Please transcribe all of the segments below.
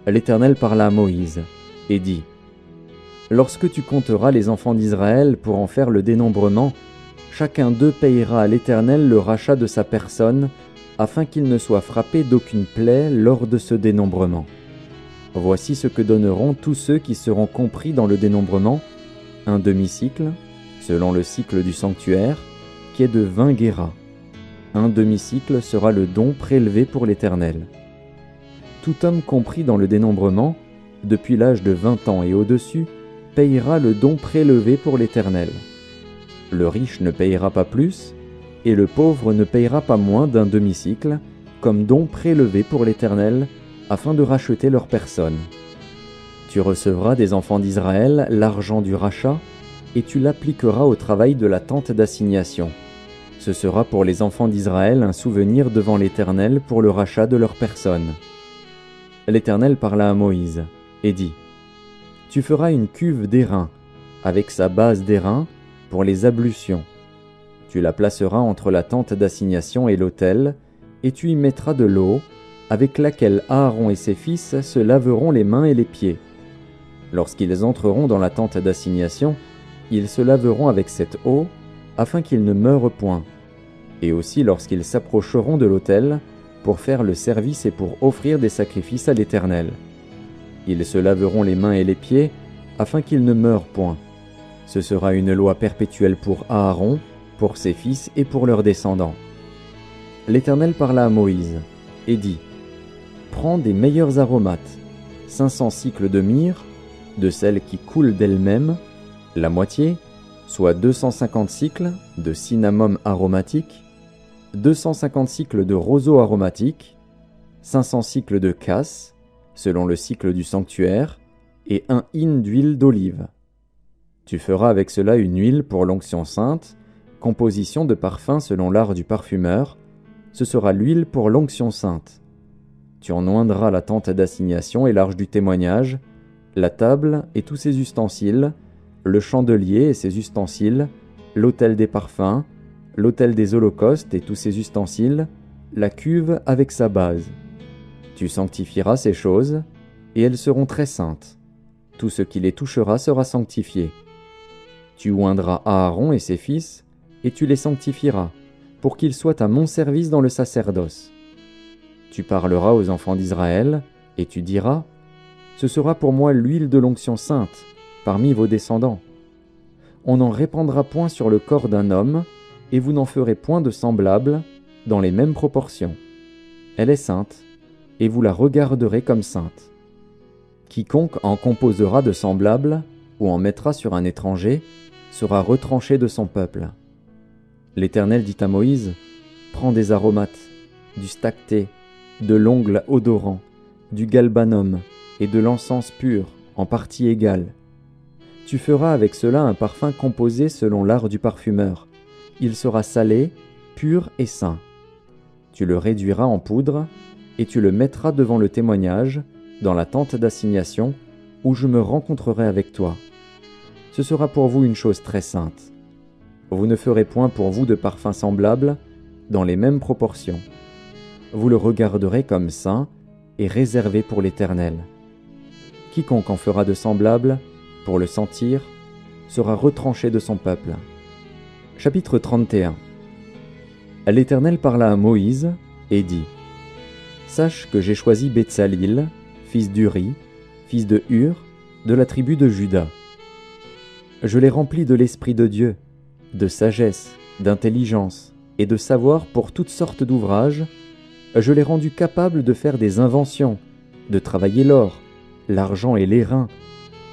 L'Éternel parla à Moïse et dit : Lorsque tu compteras les enfants d'Israël pour en faire le dénombrement, chacun d'eux payera à l'Éternel le rachat de sa personne, afin qu'il ne soit frappé d'aucune plaie lors de ce dénombrement. Voici ce que donneront tous ceux qui seront compris dans le dénombrement: un demi-cycle, selon le cycle du sanctuaire, qui est de 20 guéras. Un demi-cycle sera le don prélevé pour l'Éternel. Tout homme compris dans le dénombrement, depuis l'âge de 20 ans et au-dessus, payera le don prélevé pour l'Éternel. Le riche ne payera pas plus, et le pauvre ne payera pas moins d'un demi-cycle, comme don prélevé pour l'Éternel, afin de racheter leur personne. Tu recevras des enfants d'Israël l'argent du rachat, et tu l'appliqueras au travail de la tente d'assignation. Ce sera pour les enfants d'Israël un souvenir devant l'Éternel pour le rachat de leur personne. L'Éternel parla à Moïse et dit : Tu feras une cuve d'airain, avec sa base d'airain, pour les ablutions. Tu la placeras entre la tente d'assignation et l'autel, et tu y mettras de l'eau, avec laquelle Aaron et ses fils se laveront les mains et les pieds. Lorsqu'ils entreront dans la tente d'assignation, ils se laveront avec cette eau, afin qu'ils ne meurent point. Et aussi lorsqu'ils s'approcheront de l'autel, pour faire le service et pour offrir des sacrifices à l'Éternel. Ils se laveront les mains et les pieds, afin qu'ils ne meurent point. Ce sera une loi perpétuelle pour Aaron, pour ses fils et pour leurs descendants. L'Éternel parla à Moïse et dit : Prends des meilleurs aromates, 500 cycles de myrrhe, de celles qui coulent d'elles-mêmes, la moitié, soit 250 cycles de cinnamome aromatique, 250 cycles de roseau aromatique, 500 cycles de cassis, selon le cycle du sanctuaire, et un hin d'huile d'olive. Tu feras avec cela une huile pour l'onction sainte, composition de parfum selon l'art du parfumeur. Ce sera l'huile pour l'onction sainte. Tu en oindras la tente d'assignation et l'arche du témoignage, la table et tous ses ustensiles, le chandelier et ses ustensiles, l'autel des parfums, l'autel des holocaustes et tous ses ustensiles, la cuve avec sa base. Tu sanctifieras ces choses, et elles seront très saintes. Tout ce qui les touchera sera sanctifié. Tu oindras Aaron et ses fils, et tu les sanctifieras, pour qu'ils soient à mon service dans le sacerdoce. Tu parleras aux enfants d'Israël, et tu diras : Ce sera pour moi l'huile de l'onction sainte, parmi vos descendants. On n'en répandra point sur le corps d'un homme, et vous n'en ferez point de semblable, dans les mêmes proportions. Elle est sainte, et vous la regarderez comme sainte. Quiconque en composera de semblable, ou en mettra sur un étranger, sera retranché de son peuple. L'Éternel dit à Moïse : Prends des aromates, du stacté, de l'ongle odorant, du galbanum et de l'encens pur, en partie égale. Tu feras avec cela un parfum composé selon l'art du parfumeur. Il sera salé, pur et saint. Tu le réduiras en poudre, et tu le mettras devant le témoignage, dans la tente d'assignation, où je me rencontrerai avec toi. Ce sera pour vous une chose très sainte. Vous ne ferez point pour vous de parfum semblable, dans les mêmes proportions. Vous le regarderez comme saint et réservé pour l'Éternel. Quiconque en fera de semblable, pour le sentir, sera retranché de son peuple. Chapitre 31. L'Éternel parla à Moïse et dit : Sache que j'ai choisi Betsalil, fils d'Uri, fils de Hur, de la tribu de Juda. Je l'ai rempli de l'Esprit de Dieu, de sagesse, d'intelligence et de savoir pour toutes sortes d'ouvrages. Je l'ai rendu capable de faire des inventions, de travailler l'or, l'argent et l'airain,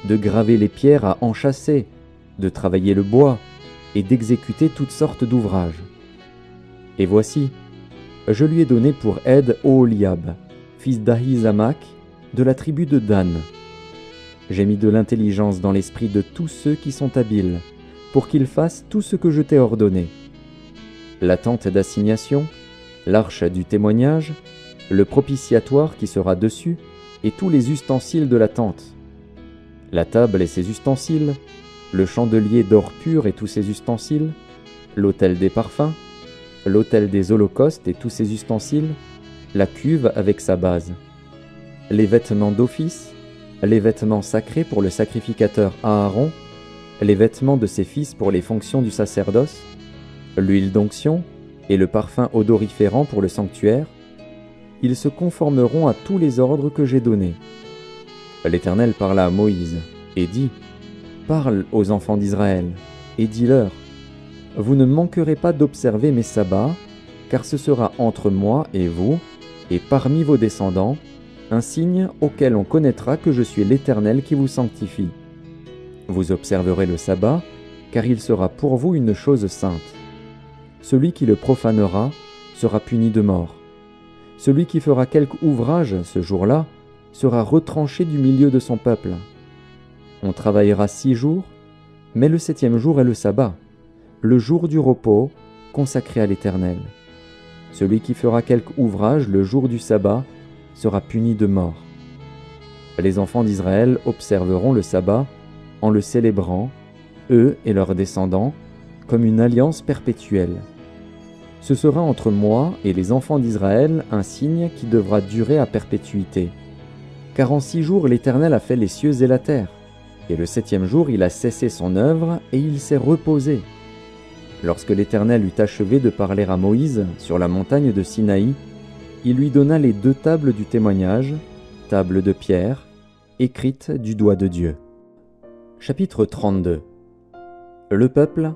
de graver les pierres à enchâsser, de travailler le bois et d'exécuter toutes sortes d'ouvrages. Et voici, je lui ai donné pour aide Oholiab, fils d'Ahisamach, de la tribu de Dan. J'ai mis de l'intelligence dans l'esprit de tous ceux qui sont habiles, pour qu'ils fassent tout ce que je t'ai ordonné. La tente d'assignation, l'arche du témoignage, le propitiatoire qui sera dessus, et tous les ustensiles de la tente. La table et ses ustensiles, le chandelier d'or pur et tous ses ustensiles, l'autel des parfums, l'autel des holocaustes et tous ses ustensiles, la cuve avec sa base. les vêtements d'office, les vêtements sacrés pour le sacrificateur Aaron, les vêtements de ses fils pour les fonctions du sacerdoce, l'huile d'onction et le parfum odoriférant pour le sanctuaire, ils se conformeront à tous les ordres que j'ai donnés. L'Éternel parla à Moïse et dit : Parle aux enfants d'Israël et dis-leur : Vous ne manquerez pas d'observer mes sabbats, car ce sera entre moi et vous, et parmi vos descendants, un signe auquel on connaîtra que je suis l'Éternel qui vous sanctifie. Vous observerez le sabbat, car il sera pour vous une chose sainte. Celui qui le profanera sera puni de mort. Celui qui fera quelque ouvrage ce jour-là sera retranché du milieu de son peuple. On travaillera 6 jours, mais le 7e jour est le sabbat, le jour du repos consacré à l'Éternel. Celui qui fera quelque ouvrage le jour du sabbat sera puni de mort. Les enfants d'Israël observeront le sabbat en le célébrant, eux et leurs descendants, comme une alliance perpétuelle. Ce sera entre moi et les enfants d'Israël un signe qui devra durer à perpétuité. Car en 6 jours l'Éternel a fait les cieux et la terre, et le 7e jour il a cessé son œuvre et il s'est reposé. Lorsque l'Éternel eut achevé de parler à Moïse sur la montagne de Sinaï, il lui donna les 2 tables du témoignage, tables de pierre, écrites du doigt de Dieu. Chapitre 32. Le peuple,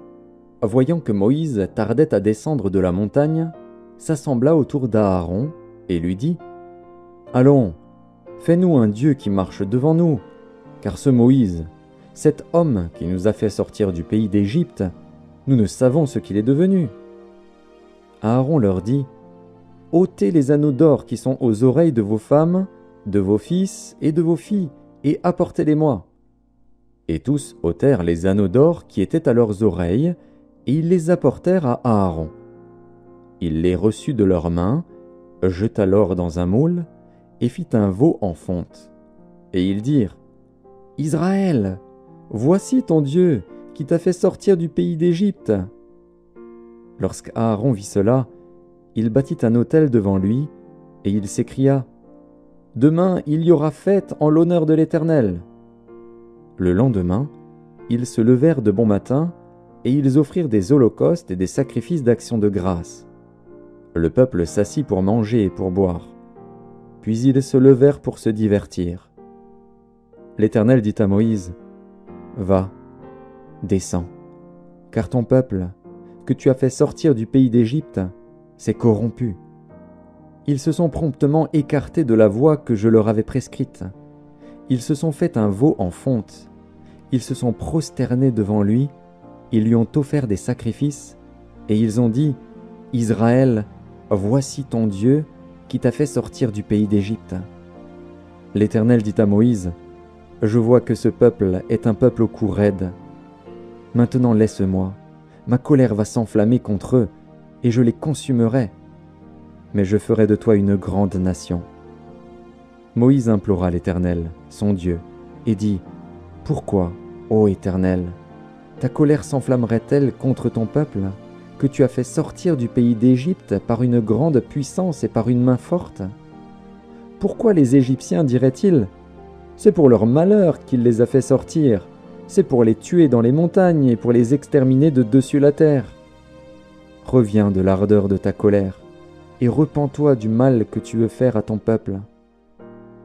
voyant que Moïse tardait à descendre de la montagne, s'assembla autour d'Aaron et lui dit : Allons, fais-nous un Dieu qui marche devant nous, car ce Moïse, cet homme qui nous a fait sortir du pays d'Égypte, nous ne savons ce qu'il est devenu. Aaron leur dit : ôtez les anneaux d'or qui sont aux oreilles de vos femmes, de vos fils et de vos filles, et apportez-les-moi. Et tous ôtèrent les anneaux d'or qui étaient à leurs oreilles, et ils les apportèrent à Aaron. Il les reçut de leurs mains, jeta l'or dans un moule, et fit un veau en fonte. Et ils dirent : Israël, voici ton Dieu, qui t'a fait sortir du pays d'Égypte. Lorsqu'Aaron vit cela, il bâtit un autel devant lui, et il s'écria : Demain il y aura fête en l'honneur de l'Éternel. Le lendemain, ils se levèrent de bon matin, et ils offrirent des holocaustes et des sacrifices d'action de grâce. Le peuple s'assit pour manger et pour boire. Puis ils se levèrent pour se divertir. L'Éternel dit à Moïse : Va, descends, car ton peuple, que tu as fait sortir du pays d'Égypte, s'est corrompu. Ils se sont promptement écartés de la voie que je leur avais prescrite. Ils se sont fait un veau en fonte. Ils se sont prosternés devant lui, ils lui ont offert des sacrifices, et ils ont dit : Israël, voici ton Dieu qui t'a fait sortir du pays d'Égypte. L'Éternel dit à Moïse : Je vois que ce peuple est un peuple au cou raide. Maintenant laisse-moi, ma colère va s'enflammer contre eux, et je les consumerai. Mais je ferai de toi une grande nation. Moïse implora l'Éternel, son Dieu, et dit : Pourquoi, ô Éternel, ta colère s'enflammerait-elle contre ton peuple, que tu as fait sortir du pays d'Égypte par une grande puissance et par une main forte ? Pourquoi les Égyptiens diraient-ils : C'est pour leur malheur qu'il les a fait sortir, c'est pour les tuer dans les montagnes et pour les exterminer de dessus la terre. Reviens de l'ardeur de ta colère, et repens-toi du mal que tu veux faire à ton peuple.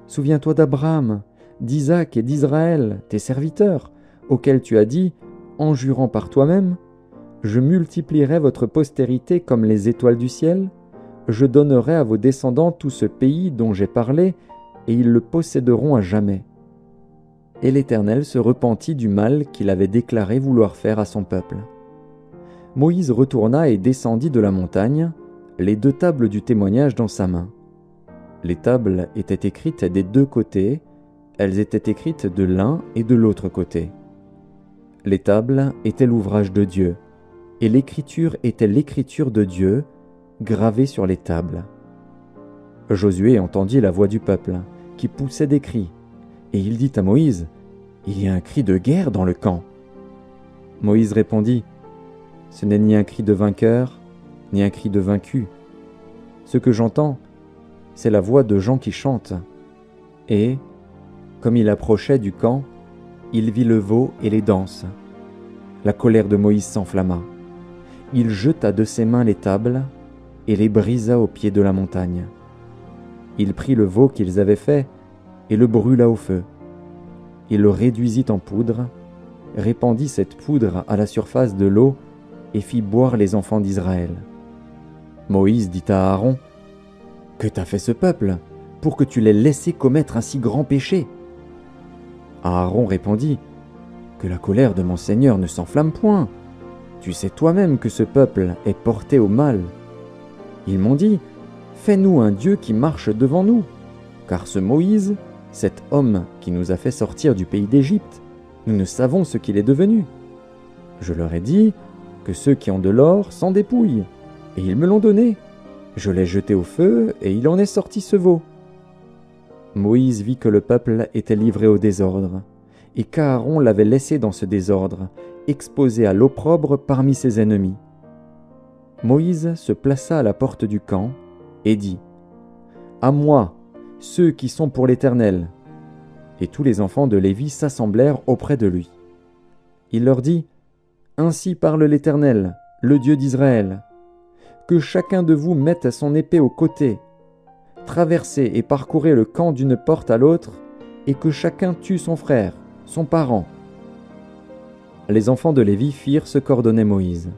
Souviens-toi d'Abraham, d'Isaac et d'Israël, tes serviteurs, auxquels tu as dit, en jurant par toi-même : Je multiplierai votre postérité comme les étoiles du ciel, je donnerai à vos descendants tout ce pays dont j'ai parlé, et ils le posséderont à jamais. Et l'Éternel se repentit du mal qu'il avait déclaré vouloir faire à son peuple. Moïse retourna et descendit de la montagne, les 2 tables du témoignage dans sa main. Les tables étaient écrites des 2 côtés, elles étaient écrites de l'un et de l'autre côté. Les tables étaient l'ouvrage de Dieu, et l'écriture était l'écriture de Dieu, gravée sur les tables. Josué entendit la voix du peuple, qui poussait des cris, et il dit à Moïse : Il y a un cri de guerre dans le camp. Moïse répondit : Ce n'est ni un cri de vainqueur, ni un cri de vaincu. Ce que j'entends, c'est la voix de gens qui chantent. Et, comme il approchait du camp, il vit le veau et les danses. La colère de Moïse s'enflamma. Il jeta de ses mains les tables et les brisa au pied de la montagne. Il prit le veau qu'ils avaient fait et le brûla au feu. Il le réduisit en poudre, répandit cette poudre à la surface de l'eau et fit boire les enfants d'Israël. Moïse dit à Aaron : « Que t'a fait ce peuple pour que tu l'aies laissé commettre un si grand péché ?» Aaron répondit : « Que la colère de mon Seigneur ne s'enflamme point. Tu sais toi-même que ce peuple est porté au mal. Ils m'ont dit : fais-nous un Dieu qui marche devant nous, car ce Moïse, cet homme qui nous a fait sortir du pays d'Égypte, nous ne savons ce qu'il est devenu. Je leur ai dit que ceux qui ont de l'or s'en dépouillent, et ils me l'ont donné. Je l'ai jeté au feu, et il en est sorti ce veau. » Moïse vit que le peuple était livré au désordre, et qu'Aaron l'avait laissé dans ce désordre, exposé à l'opprobre parmi ses ennemis. Moïse se plaça à la porte du camp et dit : « À moi, ceux qui sont pour l'Éternel. » Et tous les enfants de Lévi s'assemblèrent auprès de lui. Il leur dit : « Ainsi parle l'Éternel, le Dieu d'Israël. Que chacun de vous mette son épée au côté, traversez et parcourez le camp d'une porte à l'autre, et que chacun tue son frère, son parent. » Les enfants de Lévi firent ce qu'ordonnait Moïse,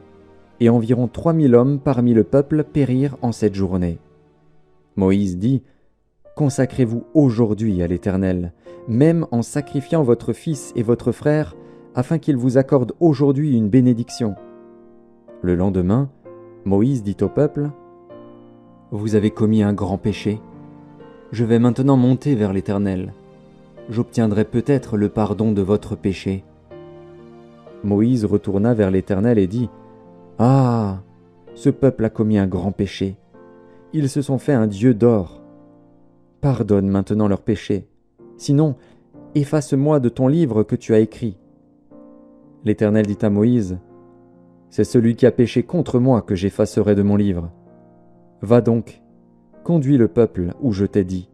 et environ 3000 hommes parmi le peuple périrent en cette journée. Moïse dit : « Consacrez-vous aujourd'hui à l'Éternel, même en sacrifiant votre fils et votre frère, afin qu'il vous accorde aujourd'hui une bénédiction. » Le lendemain, Moïse dit au peuple : « Vous avez commis un grand péché. Je vais maintenant monter vers l'Éternel. J'obtiendrai peut-être le pardon de votre péché. » Moïse retourna vers l'Éternel et dit : « Ah, ce peuple a commis un grand péché. Ils se sont fait un dieu d'or. Pardonne maintenant leur péché. Sinon, efface-moi de ton livre que tu as écrit. » L'Éternel dit à Moïse : « C'est celui qui a péché contre moi que j'effacerai de mon livre. Va donc, conduis le peuple où je t'ai dit.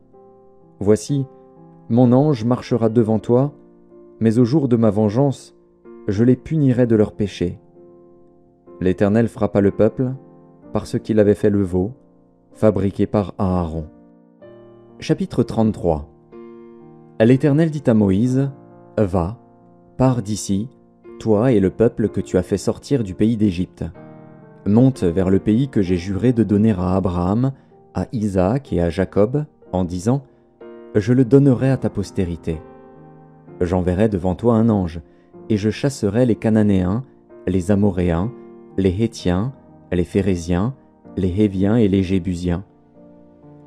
Voici, mon ange marchera devant toi, mais au jour de ma vengeance, je les punirai de leurs péchés. » L'Éternel frappa le peuple parce qu'il avait fait le veau, fabriqué par Aaron. Chapitre 33. L'Éternel dit à Moïse : « Va, pars d'ici, toi et le peuple que tu as fait sortir du pays d'Égypte. Monte vers le pays que j'ai juré de donner à Abraham, à Isaac et à Jacob, en disant : Je le donnerai à ta postérité. J'enverrai devant toi un ange, et je chasserai les Cananéens, les Amoréens, les Hétiens, les Phéréziens, les Héviens et les Jébusiens.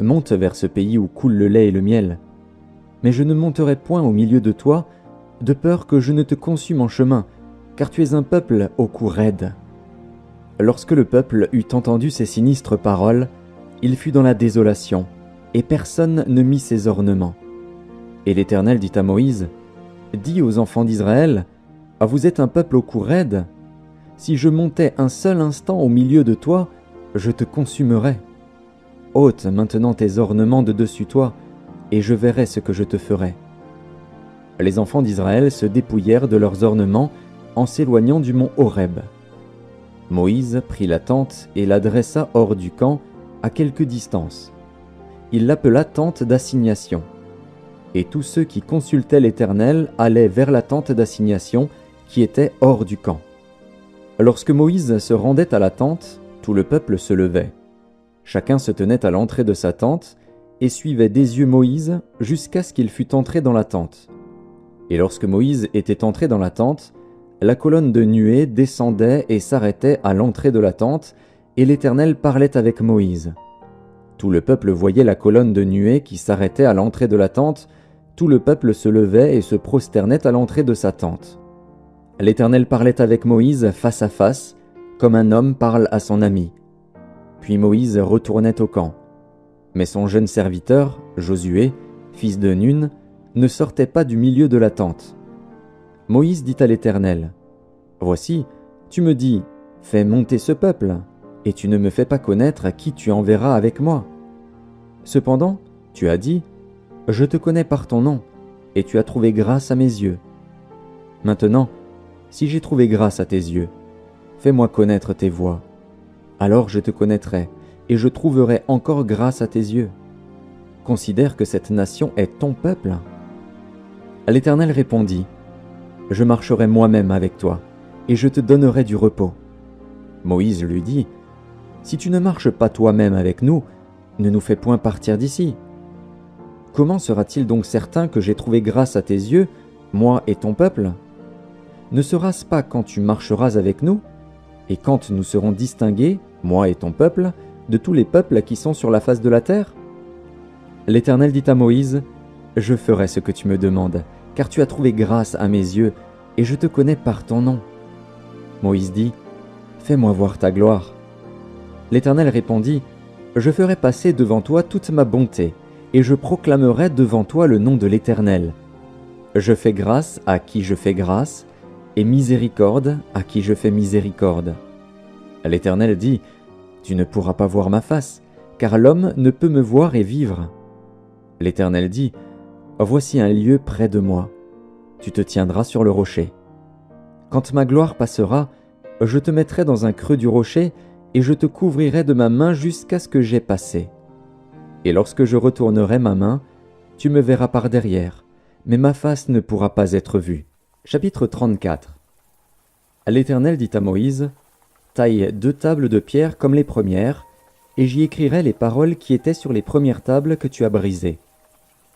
Monte vers ce pays où coule le lait et le miel. Mais je ne monterai point au milieu de toi, de peur que je ne te consume en chemin, car tu es un peuple au cou raide. » Lorsque le peuple eut entendu ces sinistres paroles, il fut dans la désolation, et personne ne mit ses ornements. Et l'Éternel dit à Moïse : « Dis aux enfants d'Israël : vous êtes un peuple au cou raide. Si je montais un seul instant au milieu de toi, je te consumerais. Ôte maintenant tes ornements de dessus toi, et je verrai ce que je te ferai. » Les enfants d'Israël se dépouillèrent de leurs ornements en s'éloignant du mont Horeb. Moïse prit la tente et la dressa hors du camp, à quelque distance. Il l'appela tente d'assignation. Et tous ceux qui consultaient l'Éternel allaient vers la tente d'assignation qui était hors du camp. Lorsque Moïse se rendait à la tente, tout le peuple se levait. Chacun se tenait à l'entrée de sa tente et suivait des yeux Moïse jusqu'à ce qu'il fût entré dans la tente. Et lorsque Moïse était entré dans la tente, la colonne de nuée descendait et s'arrêtait à l'entrée de la tente, et l'Éternel parlait avec Moïse. Tout le peuple voyait la colonne de nuée qui s'arrêtait à l'entrée de la tente, tout le peuple se levait et se prosternait à l'entrée de sa tente. L'Éternel parlait avec Moïse face à face, comme un homme parle à son ami. Puis Moïse retournait au camp. Mais son jeune serviteur, Josué, fils de Nun, ne sortait pas du milieu de la tente. Moïse dit à l'Éternel : « Voici, tu me dis, fais monter ce peuple, et tu ne me fais pas connaître à qui tu enverras avec moi. Cependant, tu as dit, Je te connais par ton nom, et tu as trouvé grâce à mes yeux. Maintenant, si j'ai trouvé grâce à tes yeux, fais-moi connaître tes voies. Alors je te connaîtrai, et je trouverai encore grâce à tes yeux. Considère que cette nation est ton peuple. L'Éternel répondit, « Je marcherai moi-même avec toi, et je te donnerai du repos. » Moïse lui dit, « Si tu ne marches pas toi-même avec nous, ne nous fais point partir d'ici. Comment sera-t-il donc certain que j'ai trouvé grâce à tes yeux, moi et ton peuple? Ne sera-ce pas quand tu marcheras avec nous, et quand nous serons distingués, moi et ton peuple, de tous les peuples qui sont sur la face de la terre? » L'Éternel dit à Moïse, « Je ferai ce que tu me demandes, car tu as trouvé grâce à mes yeux, et je te connais par ton nom. » Moïse dit, « Fais-moi voir ta gloire. » L'Éternel répondit, « Je ferai passer devant toi toute ma bonté, et je proclamerai devant toi le nom de l'Éternel. Je fais grâce à qui je fais grâce, et miséricorde à qui je fais miséricorde. » L'Éternel dit, « Tu ne pourras pas voir ma face, car l'homme ne peut me voir et vivre. » L'Éternel dit, « Voici un lieu près de moi. Tu te tiendras sur le rocher. Quand ma gloire passera, je te mettrai dans un creux du rocher, et je te couvrirai de ma main jusqu'à ce que j'aie passé. Et lorsque je retournerai ma main, tu me verras par derrière, mais ma face ne pourra pas être vue. » Chapitre 34. L'Éternel dit à Moïse, « Taille 2 tables de pierre comme les premières, et j'y écrirai les paroles qui étaient sur les premières tables que tu as brisées.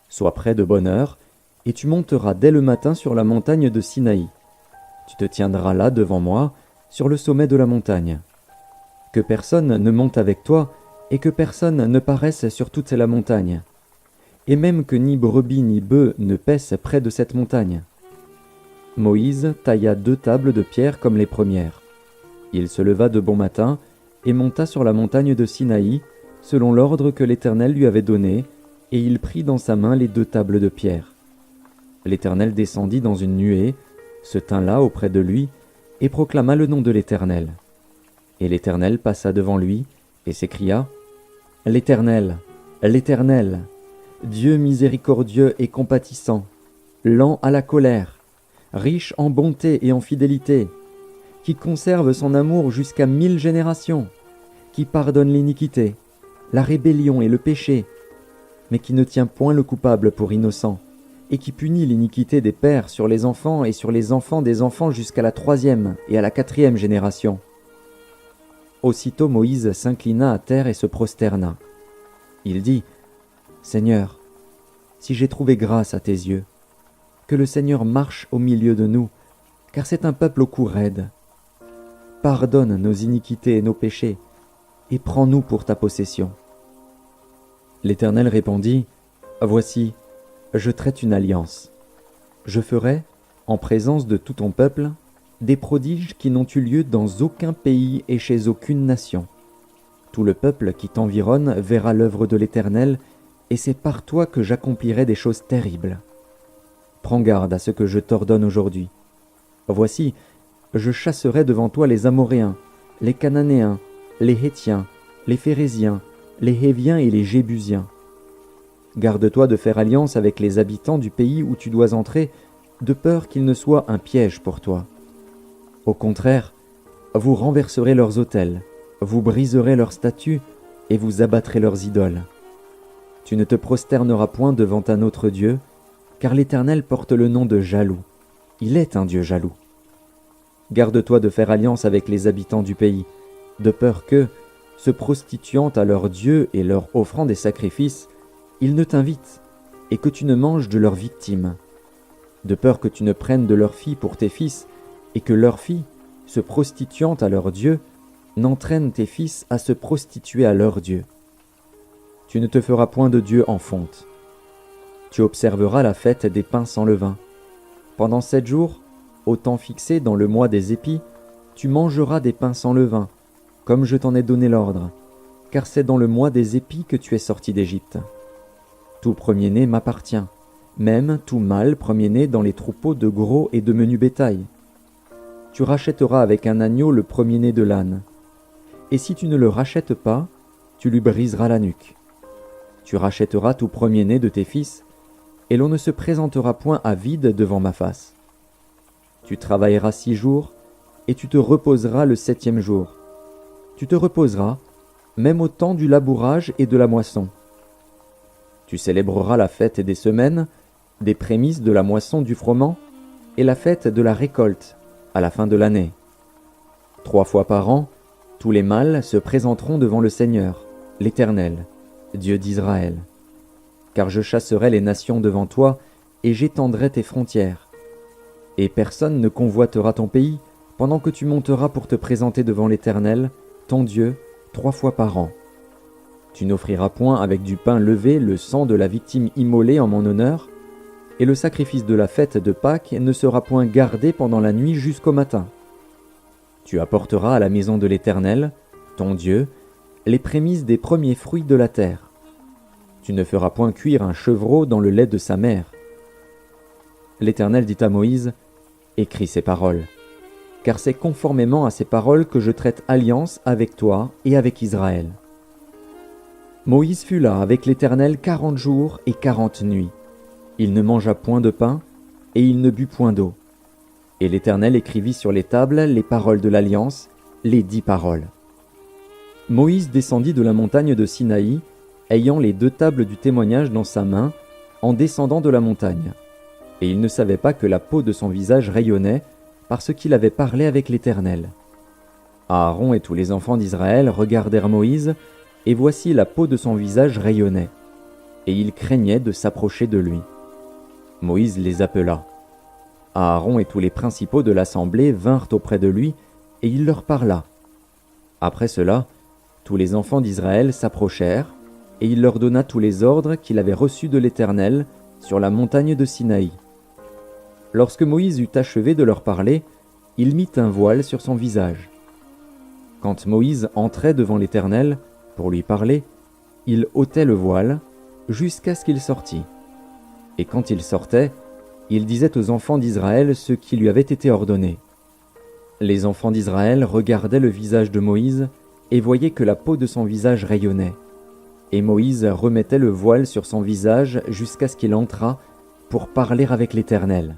Sois prêt de bonne heure, et tu monteras dès le matin sur la montagne de Sinaï. Tu te tiendras là devant moi, sur le sommet de la montagne. Que personne ne monte avec toi, et que personne ne paraisse sur toute la montagne, et même que ni brebis ni bœufs ne paissent près de cette montagne. » Moïse tailla 2 tables de pierre comme les premières. Il se leva de bon matin et monta sur la montagne de Sinaï, selon l'ordre que l'Éternel lui avait donné, et il prit dans sa main les 2 tables de pierre. L'Éternel descendit dans une nuée, se tint là auprès de lui, et proclama le nom de l'Éternel. Et l'Éternel passa devant lui, et s'écria, « L'Éternel, l'Éternel, Dieu miséricordieux et compatissant, lent à la colère, riche en bonté et en fidélité, qui conserve son amour jusqu'à 1000 générations, qui pardonne l'iniquité, la rébellion et le péché, mais qui ne tient point le coupable pour innocent, et qui punit l'iniquité des pères sur les enfants et sur les enfants des enfants jusqu'à la 3e et à la 4e génération. » Aussitôt Moïse s'inclina à terre et se prosterna. Il dit, « Seigneur, si j'ai trouvé grâce à tes yeux, que le Seigneur marche au milieu de nous, car c'est un peuple au cou raide. Pardonne nos iniquités et nos péchés, et prends-nous pour ta possession. » L'Éternel répondit, « Voici, je traite une alliance. Je ferai, en présence de tout ton peuple, des prodiges qui n'ont eu lieu dans aucun pays et chez aucune nation. Tout le peuple qui t'environne verra l'œuvre de l'Éternel, et c'est par toi que j'accomplirai des choses terribles. Prends garde à ce que je t'ordonne aujourd'hui. Voici, je chasserai devant toi les Amoréens, les Cananéens, les Hétiens, les Phéréziens, les Héviens et les Jébusiens. Garde-toi de faire alliance avec les habitants du pays où tu dois entrer, de peur qu'il ne soit un piège pour toi. Au contraire, vous renverserez leurs autels, vous briserez leurs statues et vous abattrez leurs idoles. Tu ne te prosterneras point devant un autre Dieu, car l'Éternel porte le nom de jaloux. Il est un Dieu jaloux. Garde-toi de faire alliance avec les habitants du pays, de peur que, se prostituant à leurs dieux et leur offrant des sacrifices, ils ne t'invitent, et que tu ne manges de leurs victimes. De peur que tu ne prennes de leurs filles pour tes fils, et que leurs filles, se prostituant à leurs dieux, n'entraînent tes fils à se prostituer à leurs dieux. Tu ne te feras point de Dieu en fonte. Tu observeras la fête des pains sans levain. Pendant 7 jours, au temps fixé dans le mois des épis, tu mangeras des pains sans levain, comme je t'en ai donné l'ordre, car c'est dans le mois des épis que tu es sorti d'Égypte. Tout premier-né m'appartient, même tout mâle premier-né dans les troupeaux de gros et de menu bétail. Tu rachèteras avec un agneau le premier-né de l'âne. Et si tu ne le rachètes pas, tu lui briseras la nuque. Tu rachèteras tout premier-né de tes fils, et l'on ne se présentera point à vide devant ma face. Tu travailleras 6 jours, et tu te reposeras le 7e jour. Tu te reposeras, même au temps du labourage et de la moisson. Tu célébreras la fête des semaines, des prémices de la moisson du froment, et la fête de la récolte, à la fin de l'année. 3 fois par an, tous les mâles se présenteront devant le Seigneur, l'Éternel, Dieu d'Israël. Car je chasserai les nations devant toi, et j'étendrai tes frontières. Et personne ne convoitera ton pays, pendant que tu monteras pour te présenter devant l'Éternel, ton Dieu, 3 fois par an. Tu n'offriras point avec du pain levé le sang de la victime immolée en mon honneur, et le sacrifice de la fête de Pâques ne sera point gardé pendant la nuit jusqu'au matin. Tu apporteras à la maison de l'Éternel, ton Dieu, les prémices des premiers fruits de la terre. Tu ne feras point cuire un chevreau dans le lait de sa mère. L'Éternel dit à Moïse, « Écris ces paroles, car c'est conformément à ces paroles que je traite alliance avec toi et avec Israël. » Moïse fut là avec l'Éternel 40 jours et 40 nuits. Il ne mangea point de pain, et il ne but point d'eau. Et l'Éternel écrivit sur les tables les paroles de l'Alliance, les 10 paroles. Moïse descendit de la montagne de Sinaï, ayant les 2 tables du témoignage dans sa main, en descendant de la montagne. Et il ne savait pas que la peau de son visage rayonnait, parce qu'il avait parlé avec l'Éternel. Aaron et tous les enfants d'Israël regardèrent Moïse, et voici la peau de son visage rayonnait, et ils craignaient de s'approcher de lui. Moïse les appela. Aaron et tous les principaux de l'assemblée vinrent auprès de lui, et il leur parla. Après cela, tous les enfants d'Israël s'approchèrent, et il leur donna tous les ordres qu'il avait reçus de l'Éternel sur la montagne de Sinaï. Lorsque Moïse eut achevé de leur parler, il mit un voile sur son visage. Quand Moïse entrait devant l'Éternel, pour lui parler, il ôtait le voile, jusqu'à ce qu'il sortît. Et quand il sortait, il disait aux enfants d'Israël ce qui lui avait été ordonné. Les enfants d'Israël regardaient le visage de Moïse et voyaient que la peau de son visage rayonnait. Et Moïse remettait le voile sur son visage jusqu'à ce qu'il entrât pour parler avec l'Éternel.